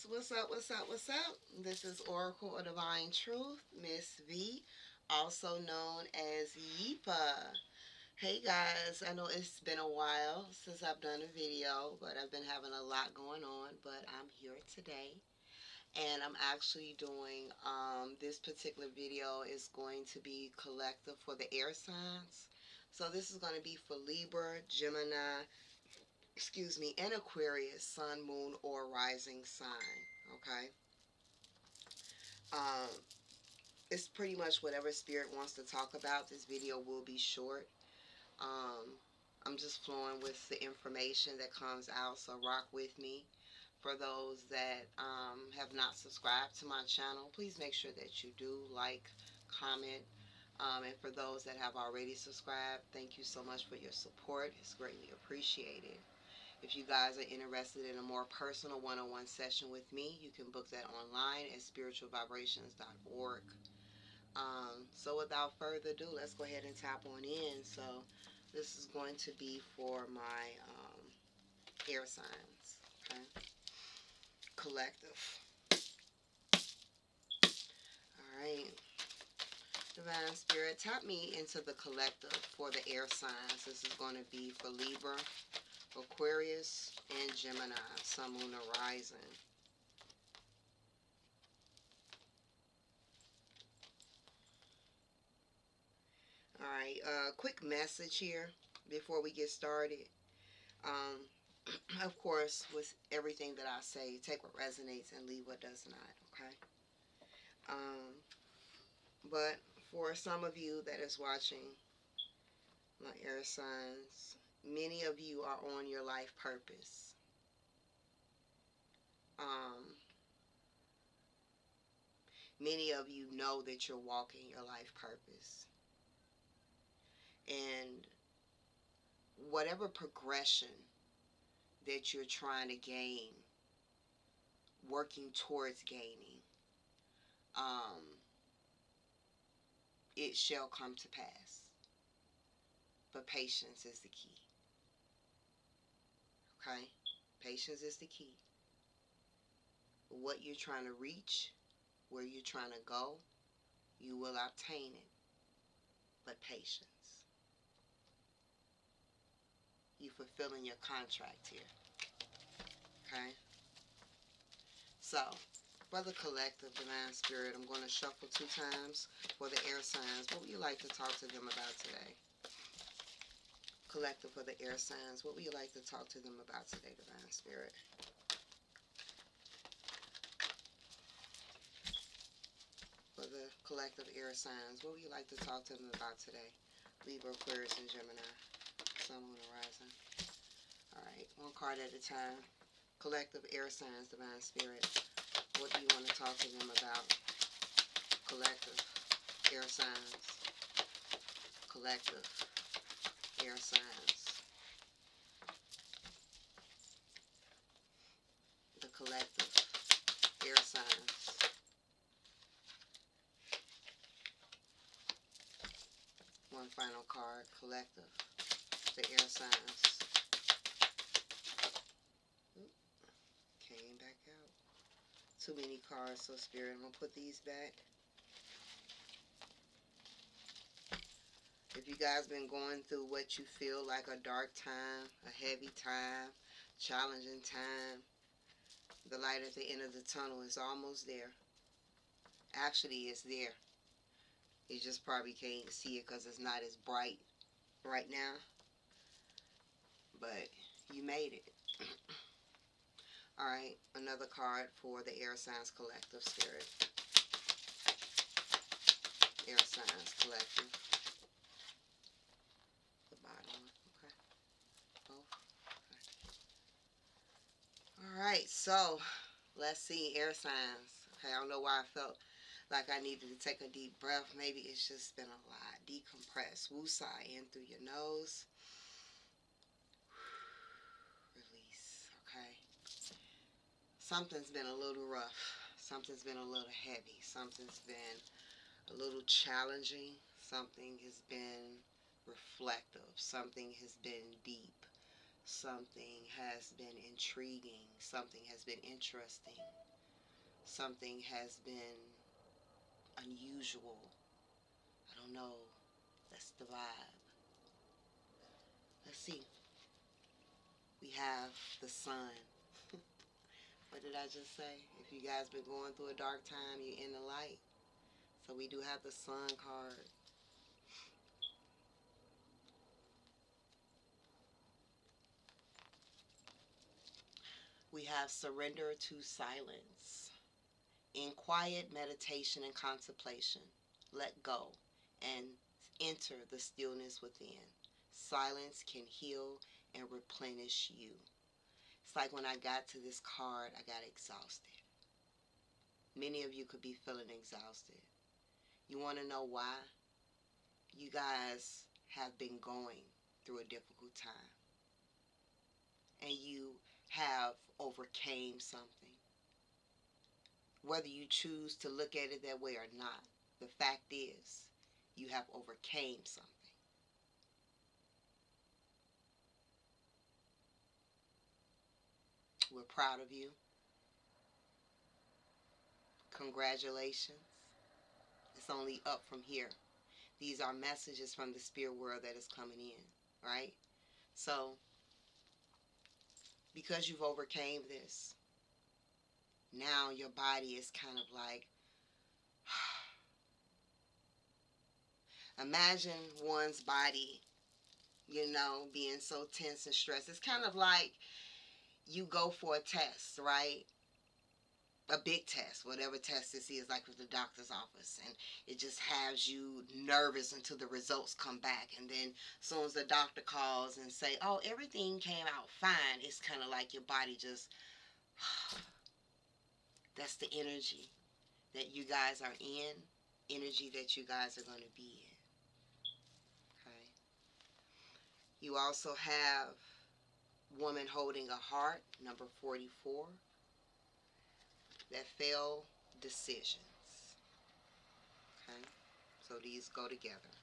What's up? What's up? What's up? This is Oracle of Divine Truth, Miss V, also known as Yeepa. Hey guys, I know it's been a while since I've done a video, but I've been having a lot going on. But I'm here today, and I'm actually doing this particular video is going to be collective for the air signs. So this is going to be for Libra, Gemini, excuse me, and Aquarius, sun, moon, or rising sign. Okay. Um, it's pretty much whatever spirit wants to talk about. This video will be short. Um, I'm just flowing with the information that comes out, so rock with me. For those that have not subscribed to my channel, please make sure that you do like, comment, and for those that have already subscribed, thank you so much for your support. It's greatly appreciated. If you guys are interested in a more personal one-on-one session with me, you can book that online at spiritualvibrations.org. So without further ado, let's go ahead and tap on in. So this is going to be for my air signs, okay? Collective. All right. Divine Spirit, tap me into the collective for the air signs. This is going to be for Libra, Aquarius, and Gemini, Sun, Moon, or Rising. All right, quick message here before we get started. Um, of course, with everything that I say, take what resonates and leave what does not, okay? Um, but for some of you that is watching my air signs, many of you are on your life purpose. Um, many of you know that you're walking your life purpose. And whatever progression that you're trying to gain, working towards gaining, um, it shall come to pass. But patience is the key. Okay? Patience is the key. What you're trying to reach, where you're trying to go, you will obtain it. But patience. You're fulfilling your contract here. Okay? So, for the collective divine spirit, I'm going to shuffle 2 times for the air signs. What would you like to talk to them about today? Collective for the air signs. What would you like to talk to them about today, divine spirit? For the collective air signs, what would you like to talk to them about today? Libra, Aquarius, and Gemini. Sun, Moon, and Rising. Alright, one card at a time. Collective air signs, divine spirit. What do you want to talk to them about? Collective air signs. Collective air signs. The collective air signs. One final card. Collective. The air signs. Came back out. Too many cards, so spirit, I'm going to put these back. If you guys been going through what you feel like a dark time, a heavy time, challenging time, the light at the end of the tunnel is almost there. Actually, it's there. You just probably can't see it because it's not as bright right now. But you made it. Alright, another card for the air signs collective spirit. Air signs collective. The bottom one, okay. Both. Okay. Alright, so let's see, air signs. Okay, I don't know why I felt like I needed to take a deep breath. Maybe it's just been a lot. Decompress. Woosah in through your nose. Release. Okay. Something's been a little rough. Something's been a little heavy. Something's been a little challenging. Something has been reflective. Something has been deep. Something has been intriguing. Something has been interesting. something has been unusual. I don't know. That's the vibe. Let's see. We have the sun. What did I just say? If you guys been going through a dark time, you're in the light. So we do have the sun card. We have surrender to silence. In quiet meditation and contemplation, let go and enter the stillness within. Silence can heal and replenish you. It's like when I got to this card, I got exhausted. Many of you could be feeling exhausted. You want to know why? You guys have been going through a difficult time, and you have overcame something. Whether you choose to look at it that way or not, the fact is you have overcame something. We're proud of you. Congratulations. It's only up from here. These are messages from the spirit world that is coming in, right? So, because you've overcame this, now your body is kind of like, imagine one's body, being so tense and stressed. It's kind of like you go for a test, right? A big test, whatever test this is, like with the doctor's office, and it just has you nervous until the results come back, and then as soon as the doctor calls and say, oh, everything came out fine, it's kind of like your body just that's the energy that you guys are in, energy that you guys are going to be in. Okay. You also have woman holding a heart, number 44, that failed decisions. Okay. So these go together.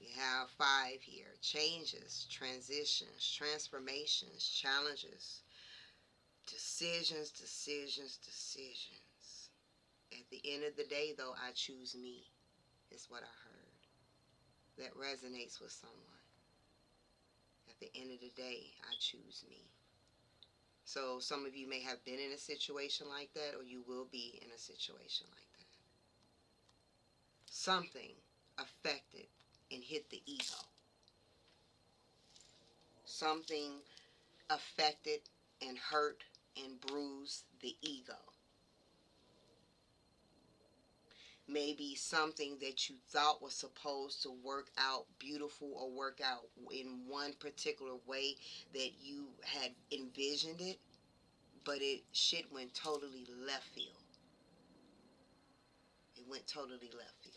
We have 5 here. Changes, transitions, transformations, challenges, decisions, decisions, decisions. At the end of the day, though, I choose me, is what I heard. That resonates with someone. At the end of the day, I choose me. So some of you may have been in a situation like that, or you will be in a situation like that. Something affected and hit the ego. Something affected and hurt and bruised the ego. Maybe something that you thought was supposed to work out beautiful or work out in one particular way that you had envisioned it, but shit went totally left field. It went totally left field.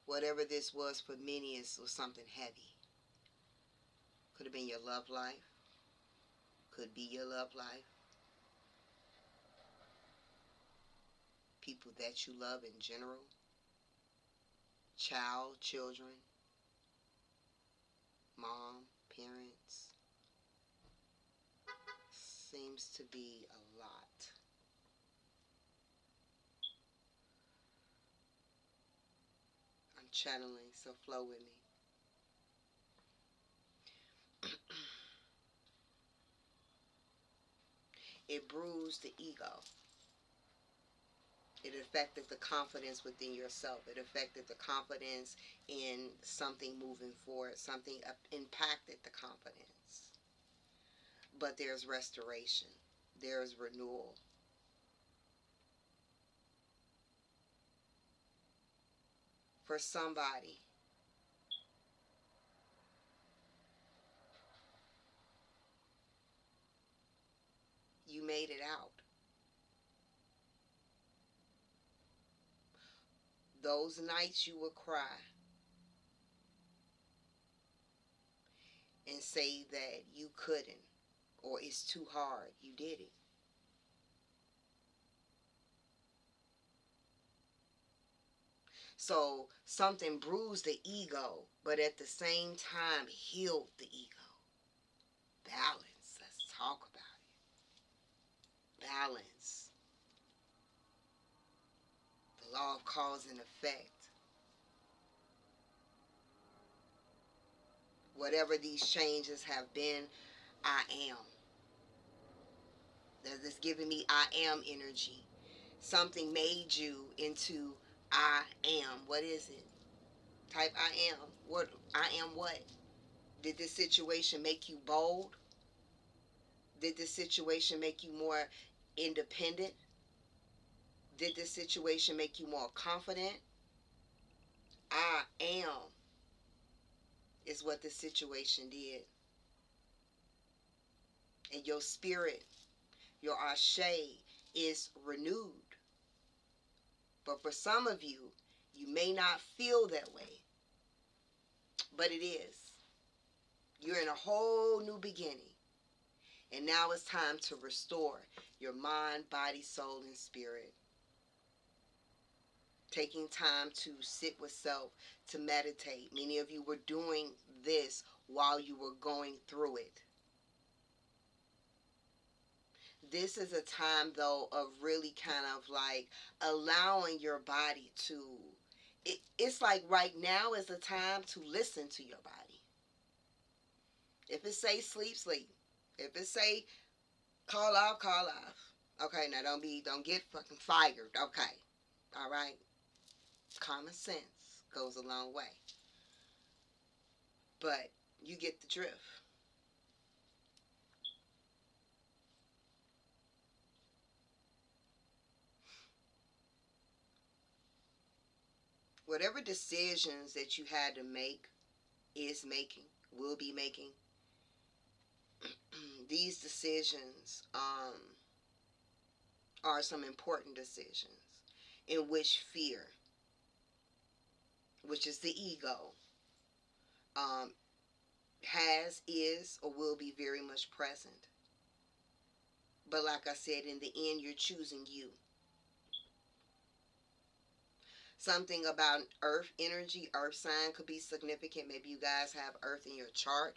Whatever this was for many, it was something heavy. Could have been your love life. Could be your love life. People that you love in general. Children. Mom, parents. Seems to be a lot. I'm channeling, so flow with me. It bruised the ego. It affected the confidence within yourself. It affected the confidence in something moving forward. Something impacted the confidence. But there's restoration. There's renewal. For somebody, you made it out. Those nights you would cry and say that you couldn't or it's too hard. You did it. So something bruised the ego, but at the same time healed the ego. Balance. Let's talk about it. Balance. The law of cause and effect. Whatever these changes have been, I am. That's giving me I am energy. Something made you into I am. What is it? Type I am. What I am what? Did this situation make you bold? Did this situation make you more independent? Did this situation make you more confident? I am is what the situation did. And your spirit, your ashe is renewed. But for some of you, you may not feel that way, but it is. You're in a whole new beginning. And now it's time to restore your mind, body, soul, and spirit. Taking time to sit with self, to meditate. Many of you were doing this while you were going through it. This is a time, though, of really kind of like allowing your body to. It's like right now is the time to listen to your body. If it say sleep, sleep. If it say call off, call off. Okay, now don't get fucking fired. Okay, all right. Common sense goes a long way, but you get the drift. Whatever decisions that you had to make, is making, will be making, these decisions are some important decisions in which fear, which is the ego, um, has, is, or will be very much present. But like I said, in the end, you're choosing you. Something about earth energy, earth sign could be significant. Maybe you guys have earth in your chart.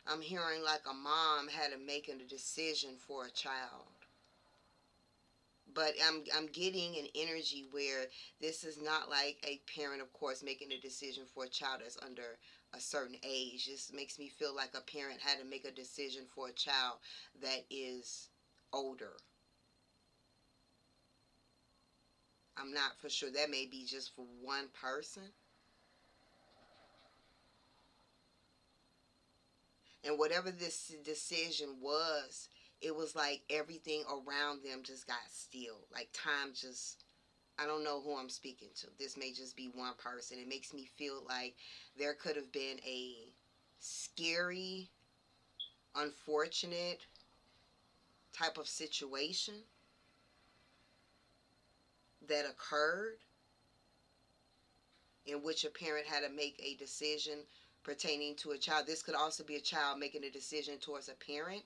I'm hearing like a mom had to make a decision for a child. But I'm getting an energy where this is not like a parent, of course, making a decision for a child that's under a certain age. This makes me feel like a parent had to make a decision for a child that is older. I'm not for sure. That may be just for one person. And whatever this decision was, it was like everything around them just got still. Like time just, I don't know who I'm speaking to. This may just be one person. It makes me feel like there could have been a scary, unfortunate type of situation that occurred in which a parent had to make a decision pertaining to a child. This could also be a child making a decision towards a parent.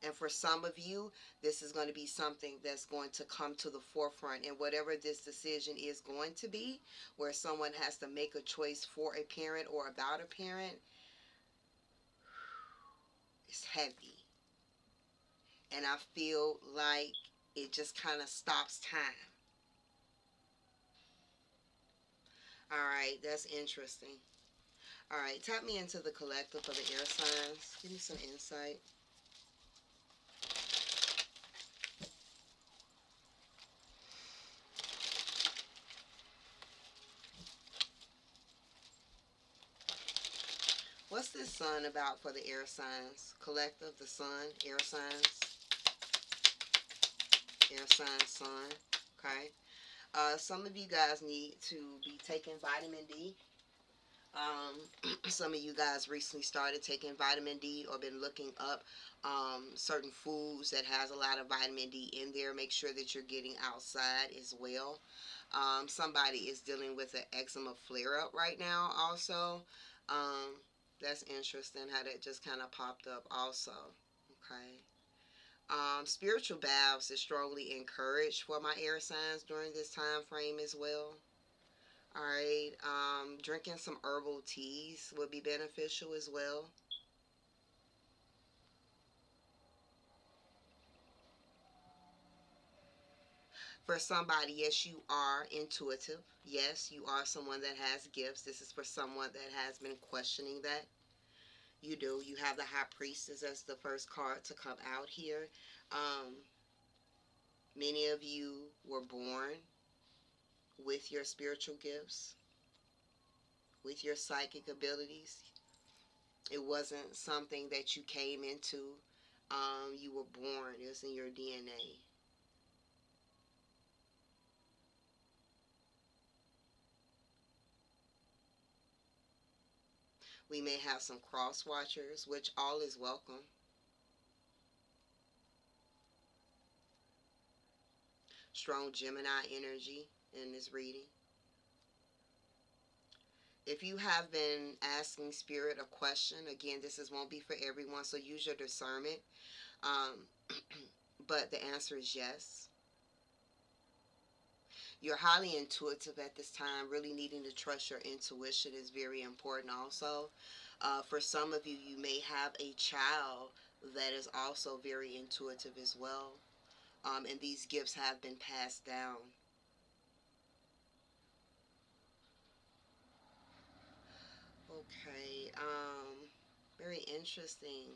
And for some of you, this is going to be something that's going to come to the forefront. And whatever this decision is going to be, where someone has to make a choice for a parent or about a parent, it's heavy. And I feel like it just kind of stops time. All right, that's interesting. All right, tap me into the collective for the air signs. Give me some insight. What's this sun about for the air signs? Collective, the sun, air signs, air signs, sun. Okay. Some of you guys need to be taking vitamin D. Some of you guys recently started taking vitamin D or been looking up certain foods that has a lot of vitamin D in there. Make sure that you're getting outside as well. Somebody is dealing with an eczema flare up right now also. Um, That's interesting how that just kind of popped up also. Okay. Spiritual baths is strongly encouraged for my air signs during this time frame as well. All right. Drinking some herbal teas would be beneficial as well. For somebody, yes, you are intuitive. Yes, you are someone that has gifts. This is for someone that has been questioning that. You do. You have the High Priestess as the first card to come out here. Um, Many of you were born with your spiritual gifts, with your psychic abilities. It wasn't something that you came into. You were born. It was in your DNA. We may have some cross watchers, which all is welcome. Strong Gemini energy in this reading. If you have been asking Spirit a question, again, this is won't be for everyone, so use your discernment. Um, but the answer is yes. You're highly intuitive at this time. Really needing to trust your intuition is very important also. For some of you, you may have a child that is also very intuitive as well. And these gifts have been passed down. Okay. Very interesting.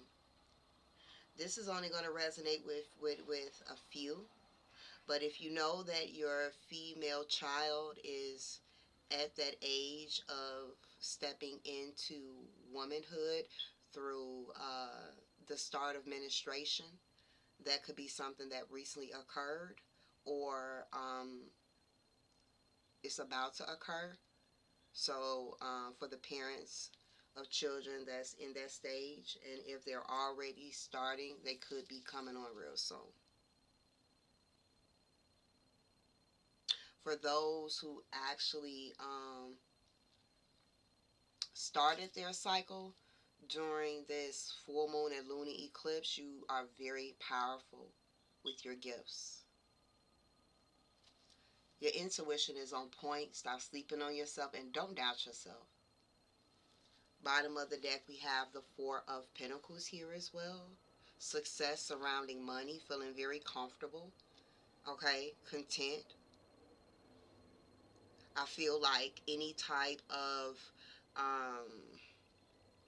This is only going to resonate with a few. But if you know that your female child is at that age of stepping into womanhood through the start of menstruation, that could be something that recently occurred or it's about to occur. So for the parents of children that's in that stage, and if they're already starting, they could be coming on real soon. For those who actually started their cycle during this full moon and lunar eclipse, you are very powerful with your gifts. Your intuition is on point. Stop sleeping on yourself and don't doubt yourself. Bottom of the deck, we have the Four of Pentacles here as well. Success surrounding money, feeling very comfortable. Okay, content. I feel like any type of um,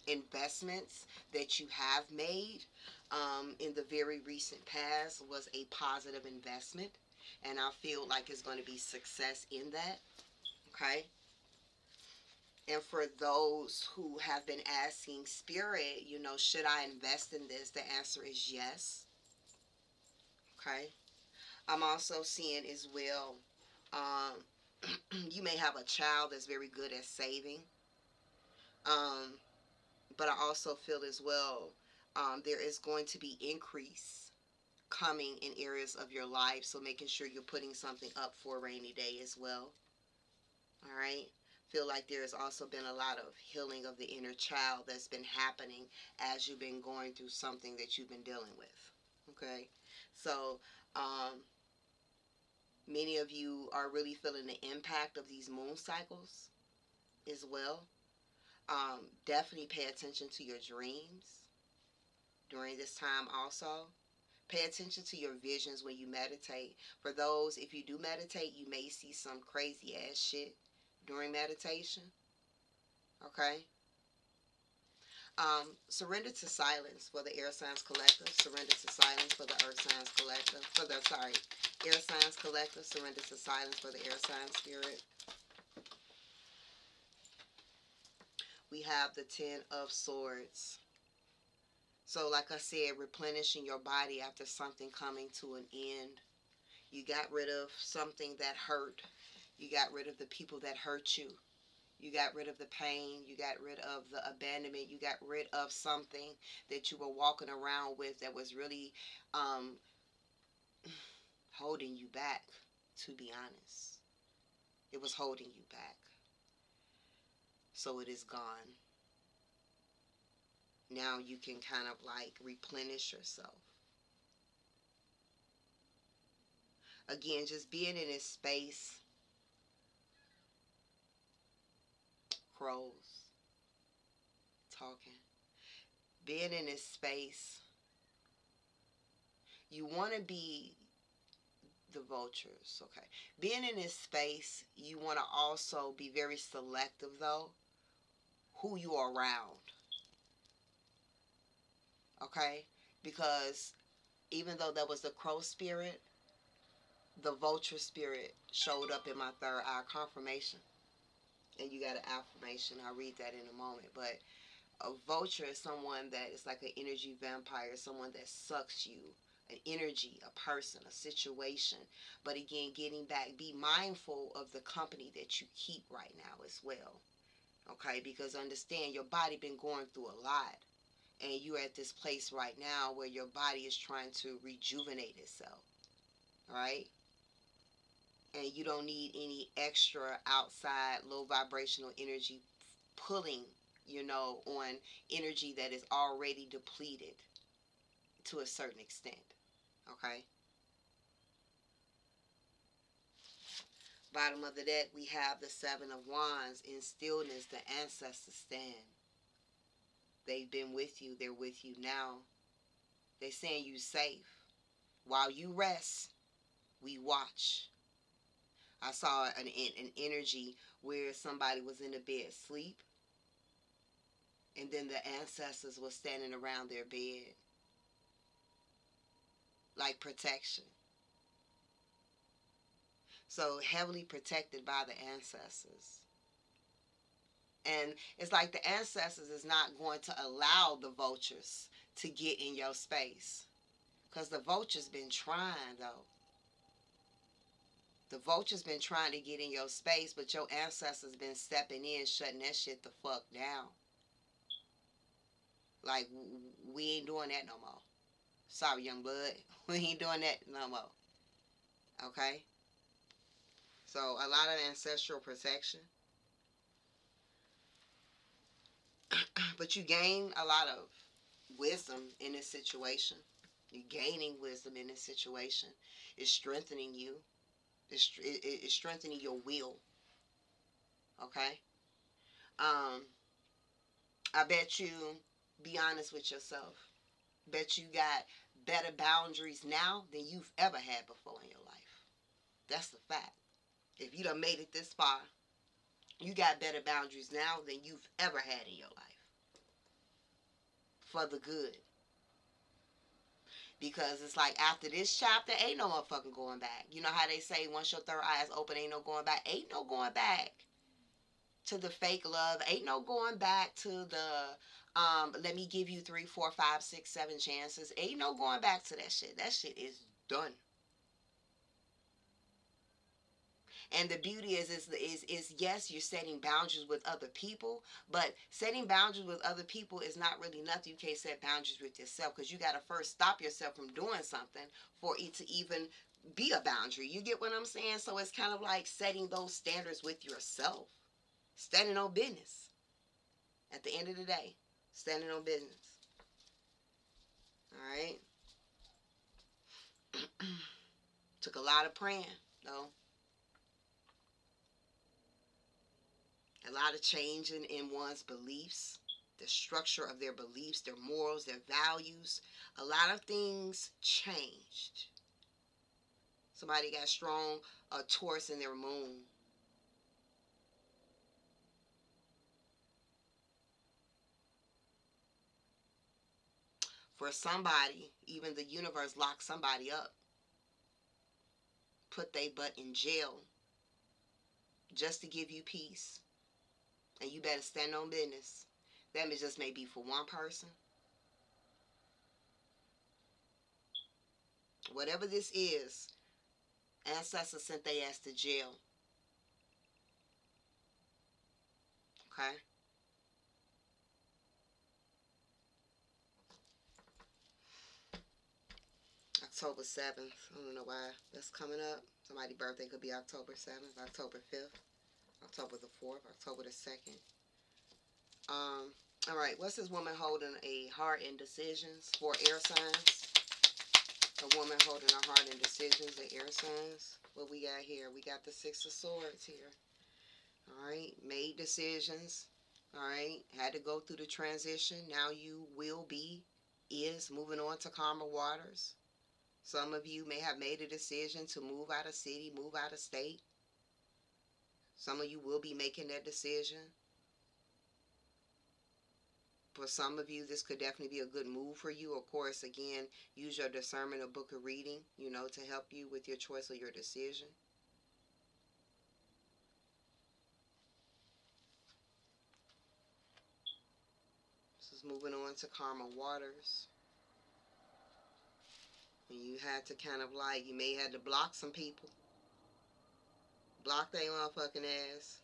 investments that you have made in the very recent past was a positive investment, and I feel like it's going to be success in that. Okay. And for those who have been asking Spirit, should I invest in this? The answer is yes. Okay. I'm also seeing as well, um, you may have a child that's very good at saving. Um, but I also feel as well, there is going to be increase coming in areas of your life. So making sure you're putting something up for a rainy day as well. All right. Feel like there has also been a lot of healing of the inner child that's been happening as you've been going through something that you've been dealing with. Okay. So, many of you are really feeling the impact of these moon cycles as well. Definitely pay attention to your dreams during this time also. Pay attention to your visions when you meditate. For those, if you do meditate, you may see some crazy ass shit during meditation. Okay? Surrender to silence for the air signs collective. Surrender to silence for the earth signs collective. Air signs collective. Surrender to silence for the air sign spirit. We have the Ten of Swords. So, like I said, replenishing your body after something coming to an end. You got rid of something that hurt. You got rid of the people that hurt you. You got rid of the pain. You got rid of the abandonment. You got rid of something that you were walking around with that was really um, holding you back, to be honest. It was holding you back. So it is gone. Now you can kind of like replenish yourself. Again, just being in this space, crows talking, being in this space, you want to be the vultures, okay? Being in this space, you want to also be very selective, though, who you are around, okay? Because even though that was the crow spirit, the vulture spirit showed up in my third eye confirmation. And you got an affirmation. I'll read that in a moment. But a vulture is someone that is like an energy vampire, someone that sucks you, an energy, a person, a situation. But again, getting back, be mindful of the company that you keep right now as well. Okay, because understand your body been going through a lot. And you're at this place right now where your body is trying to rejuvenate itself. Right? And you don't need any extra outside low vibrational energy pulling, on energy that is already depleted to a certain extent. Okay? Bottom of the deck, we have the Seven of Wands. In stillness, the ancestors stand. They've been with you. They're with you now. They're saying you safe. While you rest, we watch. I saw an energy where somebody was in the bed sleep, and then the ancestors were standing around their bed like protection. So heavily protected by the ancestors. And it's like the ancestors is not going to allow the vultures to get in your space. Because the vulture's been trying, though. The vulture's been trying to get in your space, but your ancestors been stepping in, shutting that shit the fuck down. Like, we ain't doing that no more. Sorry, young blood. We ain't doing that no more. Okay? So, a lot of ancestral protection. But you gain a lot of wisdom in this situation. You're gaining wisdom in this situation. It's strengthening you. It's strengthening your will. Okay? I bet you, be honest with yourself. Bet you got better boundaries now than you've ever had before in your life. That's the fact. If you done made it this far, you got better boundaries now than you've ever had in your life. For the good. Because it's like after this chapter, ain't no motherfucking going back. You know how they say once your third eye is open, ain't no going back. Ain't no going back to the fake love. Ain't no going back to the let me give you 3, 4, 5, 6, 7 chances. Ain't no going back to that shit. That shit is done. And the beauty is yes, you're setting boundaries with other people, but setting boundaries with other people is not really nothing. You can't set boundaries with yourself because you got to first stop yourself from doing something for it to even be a boundary. You get what I'm saying? So it's kind of like setting those standards with yourself, standing on business. At the end of the day, standing on business. All right. Took a lot of praying, though. A lot of changing in one's beliefs, the structure of their beliefs, their morals, their values. A lot of things changed. Somebody got strong Taurus in their moon. For somebody, even the universe locked somebody up, put they butt in jail just to give you peace. And you better stand on business. That just may be for one person. Whatever this is, ancestors sent their ass to jail. Okay? October 7th. I don't know why that's coming up. Somebody's birthday could be October 7th, October 5th, October the 4th, October the 2nd. All right, what's this woman holding a heart in decisions for air signs? A woman holding a heart in decisions, the air signs. What we got here? We got the Six of Swords here. All right, made decisions. All right, had to go through the transition. Now you will be, is moving on to calmer waters. Some of you may have made a decision to move out of city, move out of state. Some of you will be making that decision. For some of you, this could definitely be a good move for you. Of course, again, use your discernment or book of reading, to help you with your choice or your decision. This is moving on to calmer waters. And you had to kind of you may have to block some people. Block their motherfucking ass.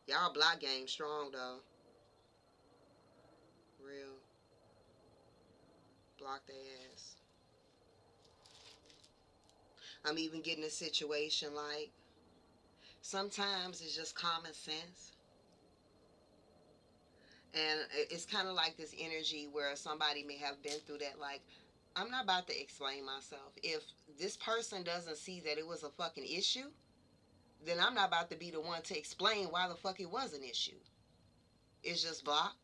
Y'all block game strong, though. Real. Block their ass. I'm even getting a situation sometimes it's just common sense. And it's kind of like this energy where somebody may have been through that. I'm not about to explain myself. If this person doesn't see that it was a fucking issue, then I'm not about to be the one to explain why the fuck it was an issue. It's just block.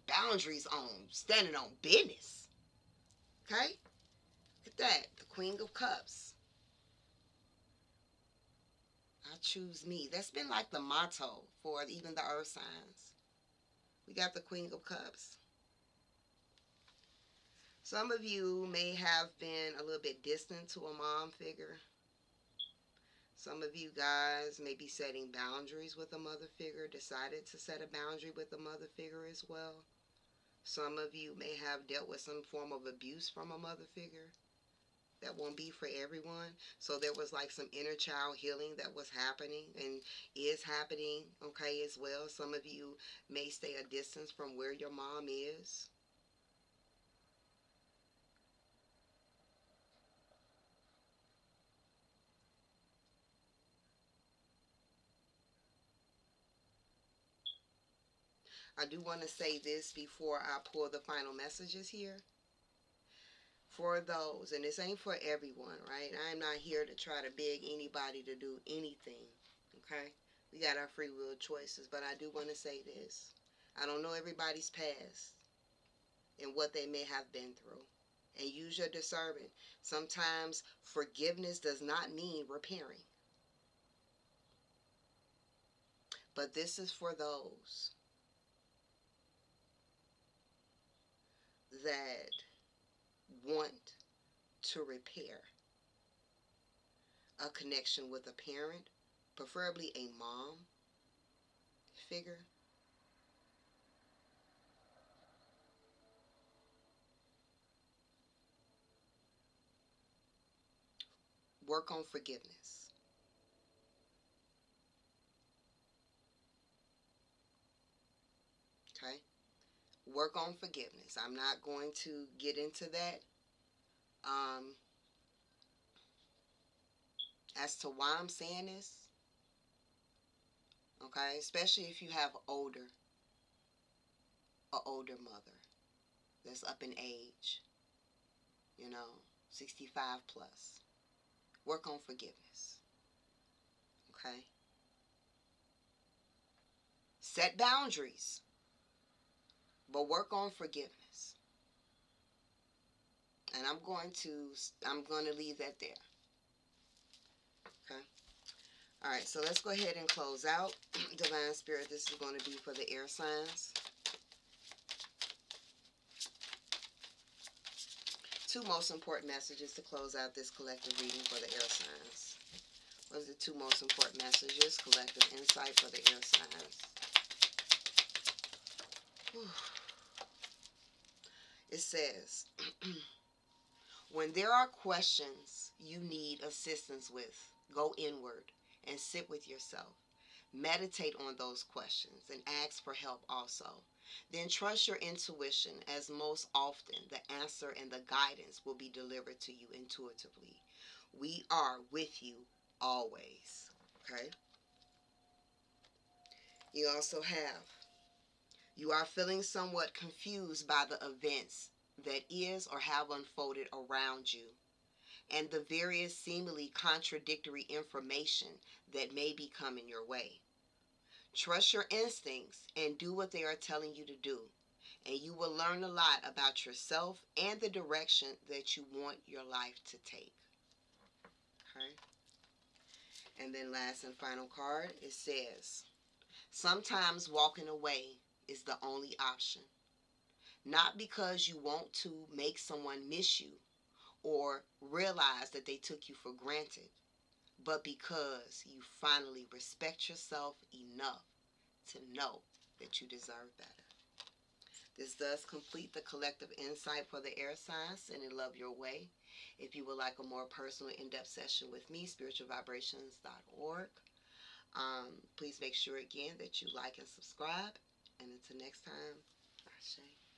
Boundaries on, standing on business. Okay? Look at that. The Queen of Cups. I choose me. That's been like the motto for even the earth signs. We got the Queen of Cups. Some of you may have been a little bit distant to a mom figure. Some of you guys may be setting boundaries with a mother figure, decided to set a boundary with a mother figure as well. Some of you may have dealt with some form of abuse from a mother figure. That won't be for everyone. So there was some inner child healing that was happening and is happening, okay, as well. Some of you may stay a distance from where your mom is. I do want to say this before I pull the final messages here. For those, and this ain't for everyone, right? I'm not here to try to beg anybody to do anything, okay? We got our free will choices, but I do want to say this. I don't know everybody's past and what they may have been through. And use your discernment. Sometimes forgiveness does not mean repairing. But this is for those that want to repair a connection with a parent, preferably a mom figure. Work on forgiveness. Okay? Work on forgiveness. I'm not going to get into that. As to why I'm saying this, okay? Especially if you have older mother that's up in age, 65 plus. Work on forgiveness. Okay? Set boundaries, but work on forgiveness. And I'm going to leave that there. Okay? All right, so let's go ahead and close out. Divine Spirit, this is going to be for the air signs. Two most important messages to close out this collective reading for the air signs. What are the two most important messages? Collective insight for the air signs. Whew. It says, when there are questions you need assistance with, go inward and sit with yourself. Meditate on those questions and ask for help also. Then trust your intuition, as most often the answer and the guidance will be delivered to you intuitively. We are with you always. Okay? You also have You are feeling somewhat confused by the events that is or have unfolded around you and the various seemingly contradictory information that may be coming your way. Trust your instincts and do what they are telling you to do, and you will learn a lot about yourself and the direction that you want your life to take. Okay? And then last and final card, it says, sometimes walking away is the only option. Not because you want to make someone miss you or realize that they took you for granted, but because you finally respect yourself enough to know that you deserve better. This does complete the collective insight for the air signs and in Love Your Way. If you would like a more personal, in-depth session with me, spiritualvibrations.org. Please make sure again that you like and subscribe. And until next time, Ashe.